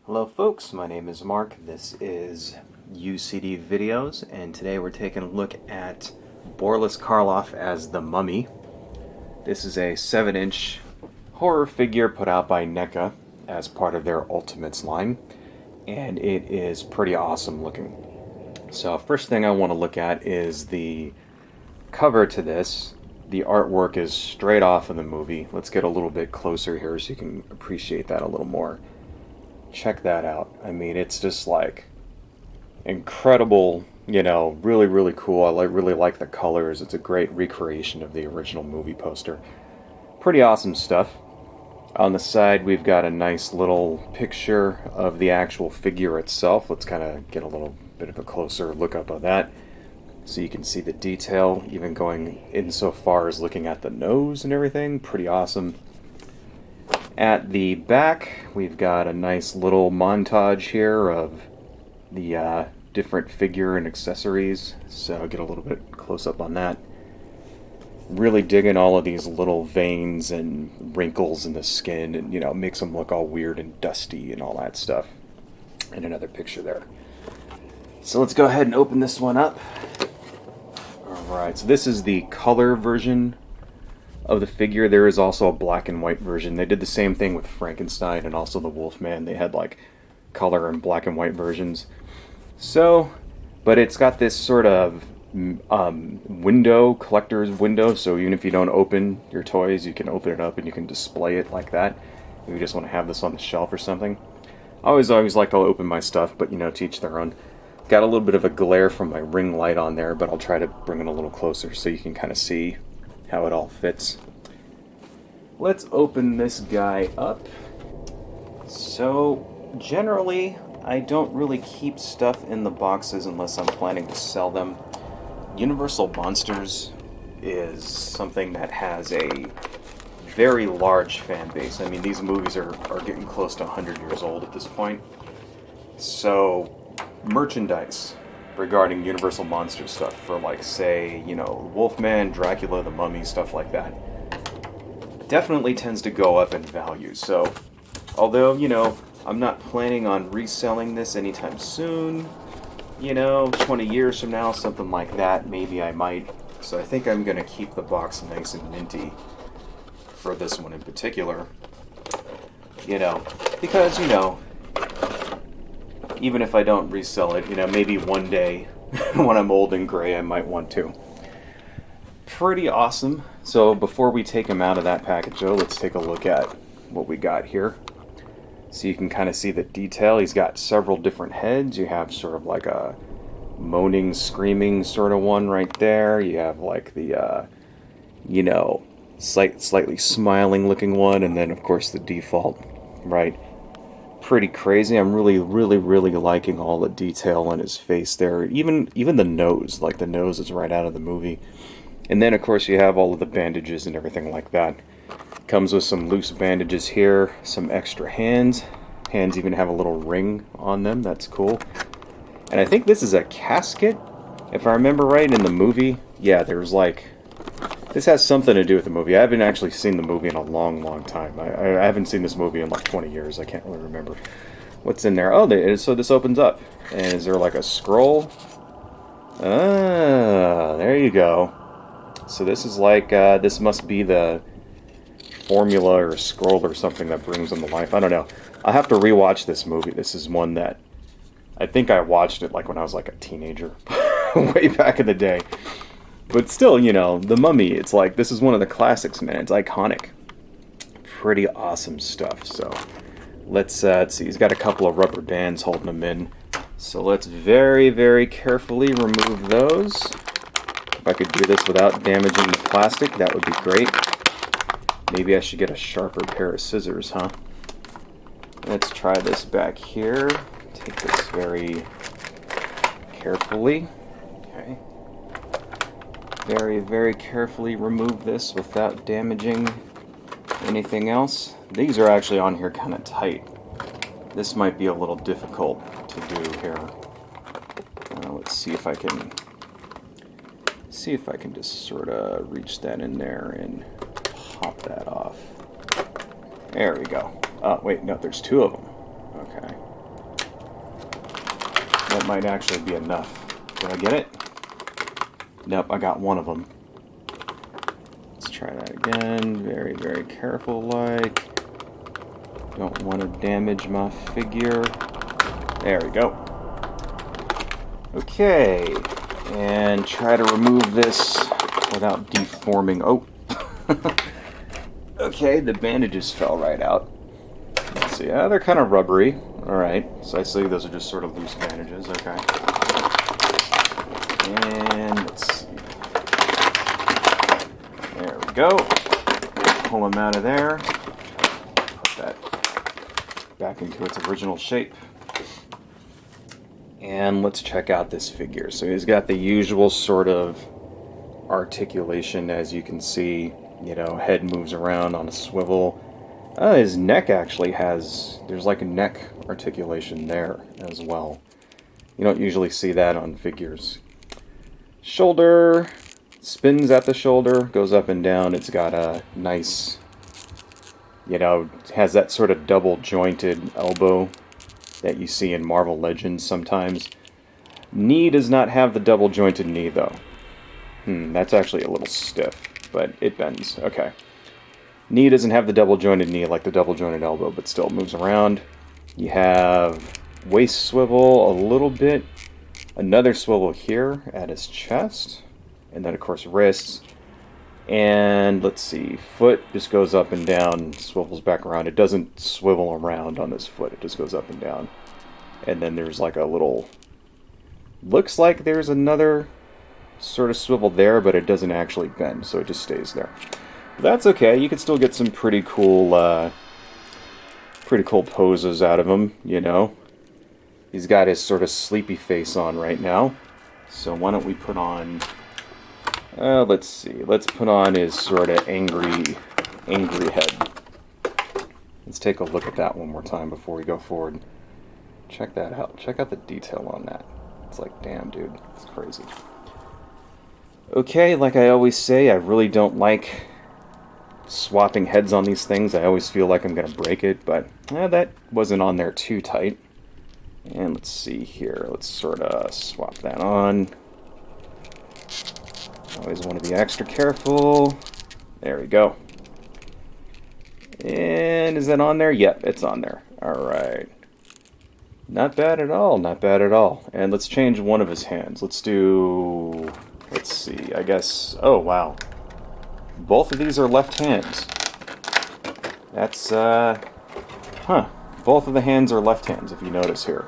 Hello folks, my name is Mark, this is UCD Videos, and today we're taking a look at Boris Karloff as the Mummy. This is a 7-inch horror figure put out by NECA as part of their Ultimates line, and it is pretty awesome looking. So first thing I want to look at is the cover to this. The artwork is straight off of the movie. Let's get a little bit closer here so you can appreciate that a little more. Check that out. I mean, it's just like incredible, really, really cool. Really like the colors. It's a great recreation of the original movie poster. Pretty awesome stuff. On the side, we've got a nice little picture of the actual figure itself. Let's kind of get a little bit of a closer look up of that so you can see the detail, even going insofar as looking at the nose and everything. Pretty awesome. At the back, we've got a nice little montage here of the different figure and accessories, so I'll get a little bit close up on that. Really digging all of these little veins and wrinkles in the skin, and makes them look all weird and dusty and all that stuff. And another picture there. So let's go ahead and open this one up. Alright, so this is the color version of the figure. There is also a black and white version. They did the same thing with Frankenstein and also the Wolfman. They had like color and black and white versions. So, but it's got this sort of window, collector's window, so even if you don't open your toys, you can open it up and you can display it like that. If you just want to have this on the shelf or something. I always like to open my stuff, but to each their own. Got a little bit of a glare from my ring light on there, but I'll try to bring it a little closer so you can kind of see how it all fits. Let's open this guy up. So generally I don't really keep stuff in the boxes unless I'm planning to sell them. Universal Monsters is something that has a very large fan base. I mean, these movies are getting close to 100 years old at this point. So merchandise regarding Universal Monsters stuff for, like, say, Wolfman, Dracula, the Mummy, stuff like that, definitely tends to go up in value. So, although, I'm not planning on reselling this anytime soon, 20 years from now, something like that, maybe I might. So I think I'm going to keep the box nice and minty for this one in particular. Because, even if I don't resell it, maybe one day when I'm old and gray I might want to. Pretty awesome. So before we take him out of that package though, let's take a look at what we got here. So you can kind of see the detail. He's got several different heads. You have sort of like a moaning, screaming sort of one right there. You have like the, slightly smiling looking one, and then of course the default, right? Pretty crazy. I'm really liking all the detail on his face there. Even the nose, like the nose is right out of the movie. And then of course you have all of the bandages and everything like that. Comes with some loose bandages here, some extra hands. Hands even have a little ring on them. That's cool. And I think this is a casket, if I remember right, in the movie. Yeah, there's like... This has something to do with the movie. I haven't actually seen the movie in a long time. I haven't seen this movie in like 20 years. I can't really remember what's in there. Oh, so this opens up. And is there like a scroll? Ah, there you go. So this is like, this must be the formula or scroll or something that brings them to life. I don't know. I'll have to rewatch this movie. This is one that I think I watched it like when I was like a teenager. Way back in the day. But still, The Mummy, it's like, this is one of the classics, man. It's iconic. Pretty awesome stuff. So, let's see. He's got a couple of rubber bands holding him in. So let's very carefully remove those. If I could do this without damaging the plastic, that would be great. Maybe I should get a sharper pair of scissors, huh? Let's try this back here. Take this very carefully. Okay. Very carefully remove this without damaging anything else. These are actually on here kind of tight. This might be a little difficult to do here. Let's see if I can just sort of reach that in there and pop that off. There we go. Oh, wait, no, there's two of them. Okay. That might actually be enough. Did I get it? Nope, I got one of them. Let's try that again. Very, very careful like. Don't want to damage my figure. There we go. Okay. And try to remove this without deforming. Oh. Okay, the bandages fell right out. Let's see. They're kind of rubbery. Alright. So I see those are just sort of loose bandages. Okay. And let's see. There we go. Pull them out of there. Put that back into its original shape. And let's check out this figure. So he's got the usual sort of articulation, as you can see. You know, head moves around on a swivel. His neck actually has, there's like a neck articulation there as well. You don't usually see that on figures. Shoulder spins at the shoulder, goes up and down. It's got a nice, you know, has that sort of double jointed elbow that you see in Marvel Legends sometimes. Knee does not have the double jointed knee though. That's actually a little stiff, but it bends. Okay. Knee doesn't have the double jointed knee like the double jointed elbow, but still moves around. You have waist swivel a little bit. Another swivel here at his chest. And then, of course, wrists. And let's see, foot just goes up and down, swivels back around. It doesn't swivel around on this foot. It just goes up and down. And then there's like a little... Looks like there's another sort of swivel there, but it doesn't actually bend, so it just stays there. That's okay. You can still get some pretty cool poses out of him, you know. He's got his sort of sleepy face on right now. So why don't we put on... let's see. Let's put on his sort of angry head. Let's take a look at that one more time before we go forward. Check that out. Check out the detail on that. It's like, damn, dude. It's crazy. Okay, like I always say, I really don't like swapping heads on these things. I always feel like I'm going to break it, but that wasn't on there too tight. And let's see here. Let's sort of swap that on. Always want to be extra careful. There we go. And is that on there? Yep, it's on there. Alright. Not bad at all, not bad at all. And let's change one of his hands. Let's do... Let's see, I guess... Oh, wow. Both of these are left hands. That's, huh. Both of the hands are left hands, if you notice here.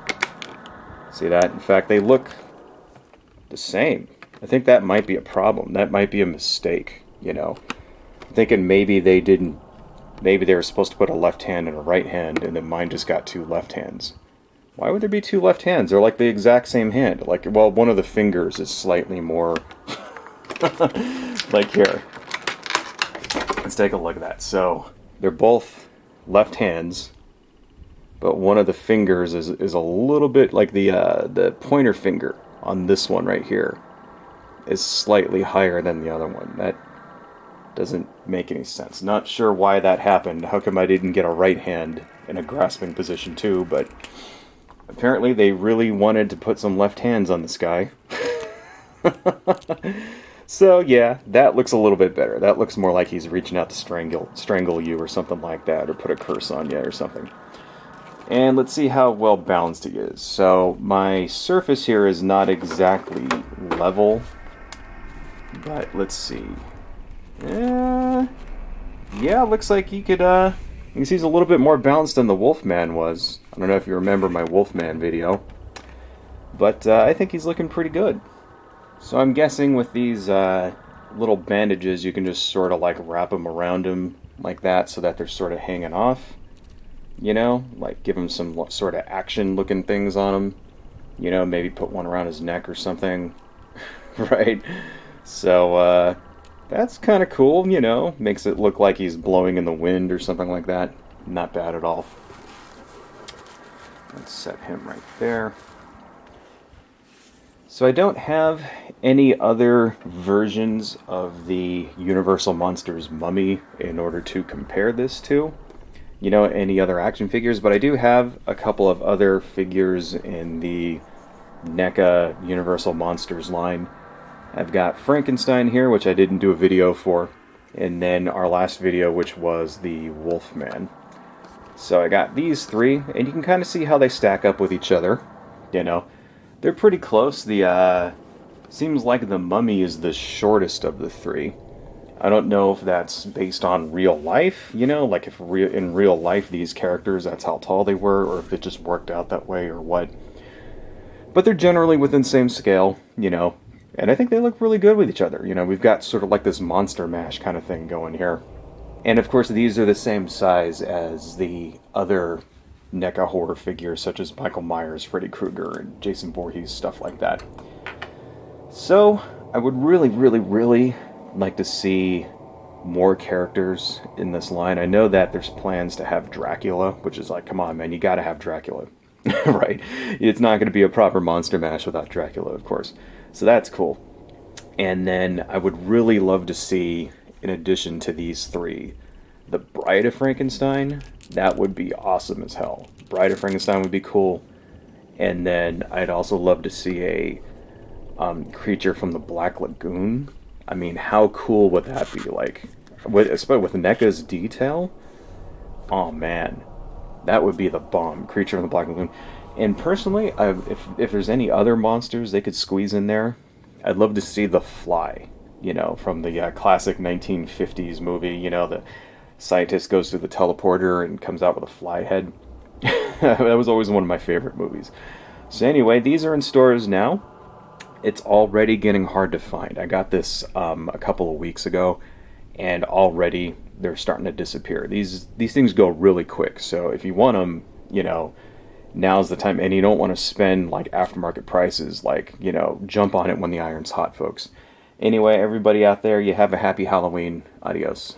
See that? In fact, they look the same. I think that might be a problem. That might be a mistake, you know. I'm thinking maybe they didn't... Maybe they were supposed to put a left hand and a right hand, and then mine just got two left hands. Why would there be two left hands? They're like the exact same hand. Like, well, one of the fingers is slightly more... like here. Let's take a look at that. So, they're both left hands, but one of the fingers is a little bit like the pointer finger on this one right here is slightly higher than the other one. That doesn't make any sense. Not sure why that happened. How come I didn't get a right hand in a grasping position too, but apparently they really wanted to put some left hands on this guy. So yeah, that looks a little bit better. That looks more like he's reaching out to strangle you or something like that, or put a curse on you or something. And let's see how well balanced he is. So my surface here is not exactly level, but let's see. Yeah, looks like he could, he's a little bit more balanced than the Wolfman was. I don't know if you remember my Wolfman video, but I think he's looking pretty good. So I'm guessing with these little bandages, you can just sort of like wrap them around him like that so that they're sort of hanging off. You know, like give him some sort of action looking things on him. You know, maybe put one around his neck or something. Right? So, that's kind of cool, you know. Makes it look like he's blowing in the wind or something like that. Not bad at all. Let's set him right there. So I don't have any other versions of the Universal Monsters Mummy in order to compare this to. You know, any other action figures, but I do have a couple of other figures in the NECA Universal Monsters line. I've got Frankenstein here, which I didn't do a video for, and then our last video, which was the Wolfman. So I got these three, and you can kind of see how they stack up with each other. You know, they're pretty close. The seems like the Mummy is the shortest of the three. I don't know if that's based on real life, you know, like if in real life these characters, that's how tall they were, or if it just worked out that way or what. But they're generally within the same scale, you know, and I think they look really good with each other. You know, we've got sort of like this monster mash kind of thing going here. And of course, these are the same size as the other NECA horror figures, such as Michael Myers, Freddy Krueger, and Jason Voorhees, stuff like that. So, I would really, really, really like to see more characters in this line. I know that there's plans to have Dracula, which is like, come on, man, you gotta have Dracula. Right? It's not going to be a proper monster mash without Dracula, of course. So that's cool. And then I would really love to see, in addition to these three, the Bride of Frankenstein. That would be awesome as hell. Bride of Frankenstein would be cool. And then I'd also love to see a creature from the Black Lagoon. I mean, how cool would that be? Like, especially with NECA's detail. Oh man, that would be the bomb. Creature from the Black Lagoon. And personally, if there's any other monsters they could squeeze in there, I'd love to see the Fly. You know, from the classic 1950s movie. You know, the scientist goes through the teleporter and comes out with a fly head. That was always one of my favorite movies. So anyway, these are in stores now. It's already getting hard to find. I got this a couple of weeks ago, and already they're starting to disappear. These things go really quick, so if you want them, you know, now's the time. And you don't want to spend like aftermarket prices, like, you know, jump on it when the iron's hot, folks. Anyway, everybody out there, you have a happy Halloween. Adios.